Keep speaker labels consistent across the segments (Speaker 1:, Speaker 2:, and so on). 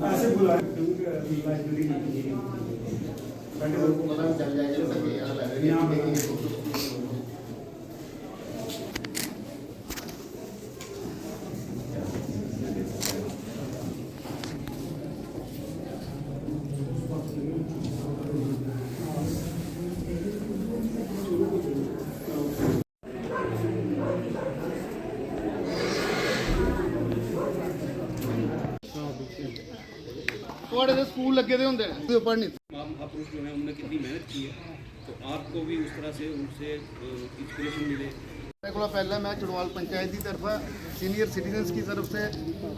Speaker 1: ऐसे बुलाए लाइब्रेरी चल जाएगा।
Speaker 2: थोड़े स्कूल लगे होंगे पढ़ने
Speaker 3: महापुरुष जो हैं उन्होंने कितनी मेहनत की है, तो आपको भी उस तरह से उनसे इंस्पिरेशन मिले।
Speaker 2: मेरे को पहले मैं चड़वाल पंचायत की तरफ सीनियर सिटीजन्स की तरफ से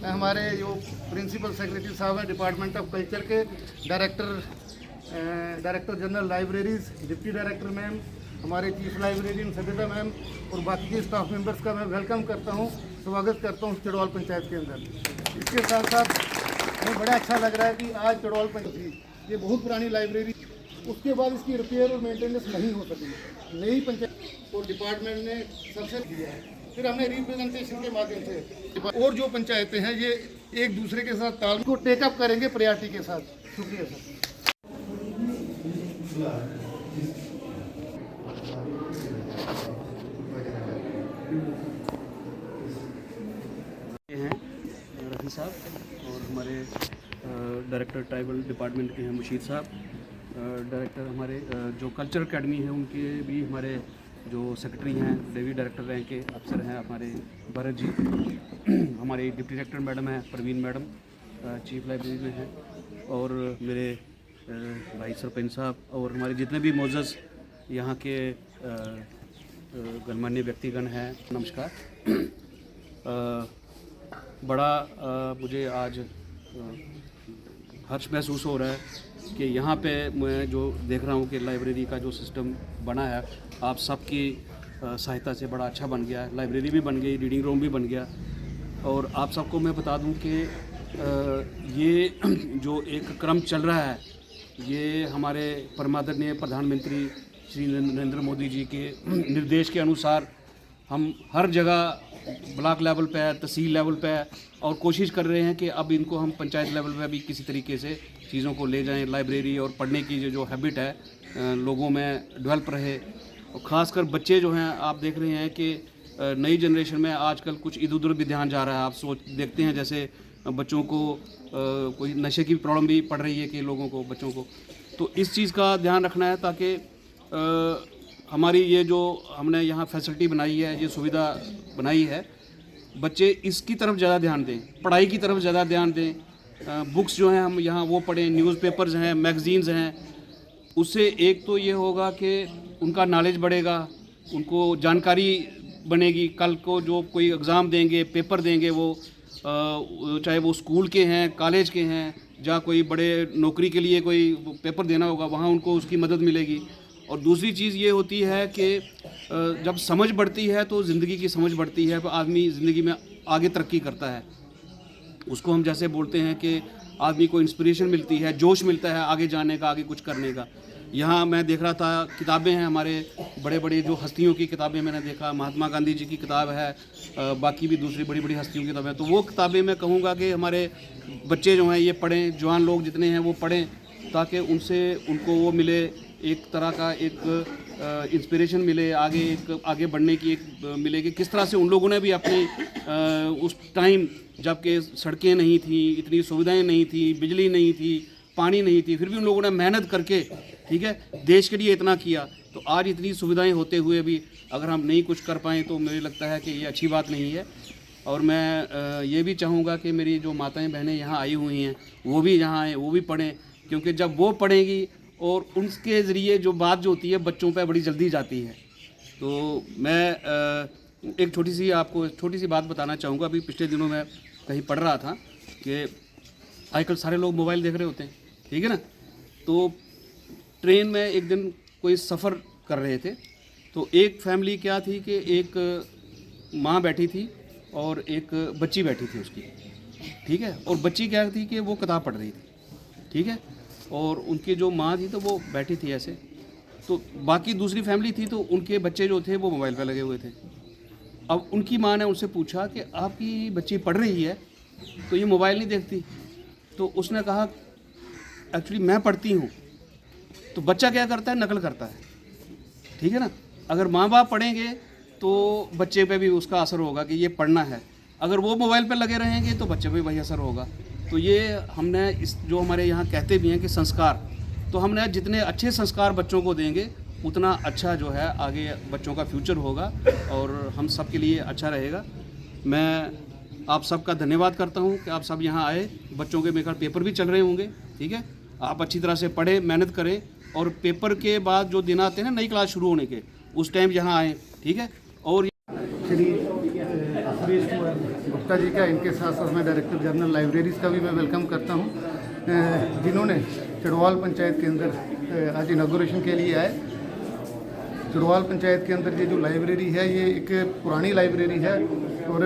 Speaker 2: हमारे जो प्रिंसिपल सेक्रेटरी साहब हैं डिपार्टमेंट ऑफ कल्चर के director general libraries, deputy director ma'am, हमारे चीफ लाइब्रेरियन सबिता मैम और बाकी के स्टाफ मेंबर्स का मैं वेलकम करता हूँ, स्वागत करता हूँ चड़वाल पंचायत के अंदर। इसके साथ साथ हमें बड़ा अच्छा लग रहा है कि आज चड़वाल पंचायत ये बहुत पुरानी लाइब्रेरी, उसके बाद इसकी रिपेयर और मेंटेनेंस नहीं हो सकी, नई पंचायत और डिपार्टमेंट ने सक्सेस दिया है। फिर हमने रिप्रेजेंटेशन के माध्यम से और जो पंचायतें हैं ये एक दूसरे के साथ तालमेल को टेकअप करेंगे प्रायोरिटी के साथ। शुक्रिया सर।
Speaker 3: हैं रफ़ी साहब और हमारे डायरेक्टर ट्राइबल डिपार्टमेंट के हैं मुशीर साहब, डायरेक्टर हमारे जो कल्चर एकेडमी है उनके भी हमारे जो सेक्रेटरी हैं, डेवी डायरेक्टर रैंक के अफसर हैं हमारे भरत जी, हमारे डिप्टी डायरेक्टर मैडम हैं परवीन मैडम, चीफ लाइब्रेरी में हैं, और मेरे भाई सरपंच साहब और हमारे जितने भी मोअज़्ज़ज़ यहाँ के गणमान्य व्यक्तिगण हैं, नमस्कार। बड़ा मुझे आज हर्ष महसूस हो रहा है कि यहाँ पे मैं जो देख रहा हूँ कि लाइब्रेरी का जो सिस्टम बना है आप सबकी सहायता से बड़ा अच्छा बन गया है। लाइब्रेरी भी बन गई, रीडिंग रूम भी बन गया, और आप सबको मैं बता दूँ कि ये जो एक क्रम चल रहा है ये हमारे परमादरणीय प्रधानमंत्री श्री नरेंद्र मोदी जी के निर्देश के अनुसार हम हर जगह ब्लॉक लेवल पे है, तहसील लेवल पे है, और कोशिश कर रहे हैं कि अब इनको हम पंचायत लेवल पे भी किसी तरीके से चीज़ों को ले जाएं। लाइब्रेरी और पढ़ने की जो हैबिट है लोगों में डेवलप रहे, और ख़ासकर बच्चे जो हैं आप देख रहे हैं कि नई जनरेशन में आजकल कुछ इधर उधर भी ध्यान जा रहा है। आप देखते हैं जैसे बच्चों को कोई नशे की प्रॉब्लम भी पड़ रही है कि लोगों को, बच्चों को, तो इस चीज़ का ध्यान रखना है ताकि हमारी ये जो हमने यहाँ फैसिलिटी बनाई है, ये सुविधा बनाई है, बच्चे इसकी तरफ ज़्यादा ध्यान दें, पढ़ाई की तरफ ज़्यादा ध्यान दें। बुक्स जो हैं हम यहाँ वो पढ़ें, न्यूज़पेपर्स हैं, मैगज़ीन्स हैं, उससे एक तो ये होगा कि उनका नॉलेज बढ़ेगा, उनको जानकारी बनेगी। कल को जो कोई एग्ज़ाम देंगे, पेपर देंगे, वो चाहे वो स्कूल के हैं, कॉलेज के हैं, या कोई बड़े नौकरी के लिए कोई पेपर देना होगा, वहाँ उनको उसकी मदद मिलेगी। और दूसरी चीज़ ये होती है कि जब समझ बढ़ती है तो ज़िंदगी की समझ बढ़ती है, तो आदमी ज़िंदगी में आगे तरक्की करता है। उसको हम जैसे बोलते हैं कि आदमी को इंस्पिरेशन मिलती है, जोश मिलता है आगे जाने का, आगे कुछ करने का। यहाँ मैं देख रहा था किताबें हैं, हमारे बड़े बड़े जो हस्तियों की किताबें मैंने देखा, महात्मा गांधी जी की किताब है, बाकी भी दूसरी बड़ी बड़ी हस्तियों की किताबें। तो वो किताबें मैं कहूँगा कि हमारे बच्चे जो हैं ये पढ़ें, जवान लोग जितने हैं वो पढ़ें, ताकि उनसे उनको वो मिले, एक तरह का एक इंस्पिरेशन मिले, आगे बढ़ने की एक मिलेगी। किस तरह से उन लोगों ने भी अपनी उस टाइम जबकि सड़कें नहीं थी, इतनी सुविधाएं नहीं थी, बिजली नहीं थी, पानी नहीं थी, फिर भी उन लोगों ने मेहनत करके, ठीक है, देश के लिए इतना किया। तो आज इतनी सुविधाएं होते हुए भी अगर हम नहीं कुछ कर पाएँ तो मुझे लगता है कि ये अच्छी बात नहीं है। और मैं ये भी चाहूँगा कि मेरी जो माताएं बहनें यहाँ आई हुई हैं वो भी यहाँ आएँ, वो भी पढ़ें, क्योंकि जब वो पढ़ेंगी और उनके ज़रिए जो बात जो होती है बच्चों पे बड़ी जल्दी जाती है। तो मैं एक छोटी सी बात बताना चाहूँगा। अभी पिछले दिनों मैं कहीं पढ़ रहा था कि आजकल सारे लोग मोबाइल देख रहे होते हैं, ठीक है ना। तो ट्रेन में एक दिन कोई सफ़र कर रहे थे, तो एक फैमिली क्या थी कि एक माँ बैठी थी और एक बच्ची बैठी थी उसकी, ठीक है। और बच्ची क्या थी कि वो किताब पढ़ रही थी, ठीक है। और उनकी जो माँ थी तो वो बैठी थी ऐसे, तो बाकी दूसरी फैमिली थी तो उनके बच्चे जो थे वो मोबाइल पर लगे हुए थे। अब उनकी माँ ने उनसे पूछा कि आपकी बच्ची पढ़ रही है तो ये मोबाइल नहीं देखती? तो उसने कहा एक्चुअली मैं पढ़ती हूँ। तो बच्चा क्या करता है, नकल करता है, ठीक है ना। अगर माँ बाप पढ़ेंगे तो बच्चे पे भी उसका असर होगा कि ये पढ़ना है। अगर वो मोबाइल पे लगे रहेंगे तो बच्चे पे भी वही असर होगा। तो ये हमने इस जो हमारे यहाँ कहते भी हैं कि संस्कार, तो हमने जितने अच्छे संस्कार बच्चों को देंगे उतना अच्छा जो है आगे बच्चों का फ्यूचर होगा और हम सब के लिए अच्छा रहेगा। मैं आप सबका धन्यवाद करता हूँ कि आप सब यहाँ आए। बच्चों के मेरे ख्याल पेपर भी चल रहे होंगे, ठीक है। आप अच्छी तरह से पढ़ें, मेहनत करें और पेपर के बाद जो दिन आते हैं ना नई क्लास शुरू होने के, उस टाइम यहाँ आएँ, ठीक है। और
Speaker 2: श्री सुरेश कुमार गुप्ता जी का, इनके साथ साथ मैं डायरेक्टर जनरल लाइब्रेरीज़ का भी मैं वेलकम करता हूँ, जिन्होंने चड़वाल पंचायत के अंदर आज इनागोरेशन के लिए आए। चड़वाल पंचायत के अंदर ये जो लाइब्रेरी है ये एक पुरानी लाइब्रेरी है और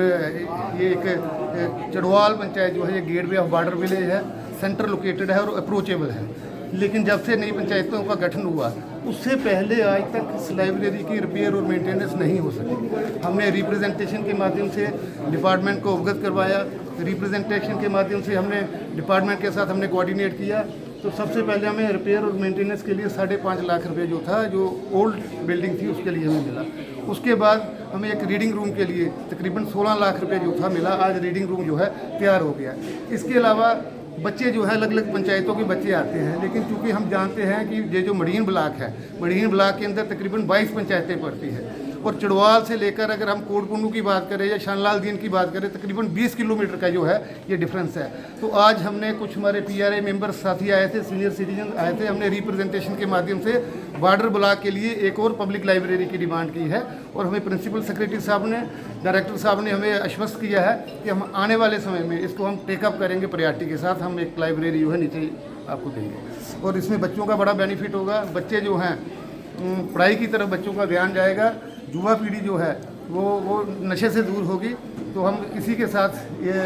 Speaker 2: ये एक चड़वाल पंचायत जो है ये गेटवे ऑफ बॉर्डर विलेज है, सेंटर लोकेटेड है और अप्रोचेबल है। लेकिन जब से नई पंचायतों का गठन हुआ उससे पहले आज तक इस लाइब्रेरी की रिपेयर और मेंटेनेंस नहीं हो सकी। हमने रिप्रेजेंटेशन के माध्यम से डिपार्टमेंट को अवगत करवाया, रिप्रेजेंटेशन के माध्यम से हमने डिपार्टमेंट के साथ हमने कोऑर्डिनेट किया। तो सबसे पहले हमें रिपेयर और मेंटेनेंस के लिए 5.5 लाख रुपए जो था, जो ओल्ड बिल्डिंग थी उसके लिए हमें मिला। उसके बाद हमें एक रीडिंग रूम के लिए तकरीबन 16 लाख रुपए जो था मिला। आज रीडिंग रूम जो है तैयार हो गया। इसके अलावा बच्चे जो है अलग अलग पंचायतों के बच्चे आते हैं, लेकिन चूंकि हम जानते हैं कि ये जो मढ़ीन ब्लॉक है, मढ़ीन ब्लॉक के अंदर तकरीबन 22 पंचायतें पड़ती हैं और चड़वाल से लेकर अगर हम कोटपुन्नू की बात करें या शानलाल दीन की बात करें तकरीबन 20 किलोमीटर का जो है ये डिफरेंस है। तो आज हमने कुछ हमारे PRA मेंबर्स साथी आए थे, सीनियर सिटीजन आए थे, हमने रिप्रेजेंटेशन के माध्यम से बॉर्डर ब्लॉक के लिए एक और पब्लिक लाइब्रेरी की डिमांड की है और हमें प्रिंसिपल सेक्रेटरी साहब ने, डायरेक्टर साहब ने हमें आश्वस्त किया है कि हम आने वाले समय में इसको हम टेकअप करेंगे प्रायोरिटी के साथ। हम एक लाइब्रेरी जो है नीचे आपको देंगे और इसमें बच्चों का बड़ा बेनिफिट होगा। बच्चे जो हैं पढ़ाई की तरफ बच्चों का ध्यान जाएगा, युवा पीढ़ी जो है वो नशे से दूर होगी। तो हम इसी के साथ ये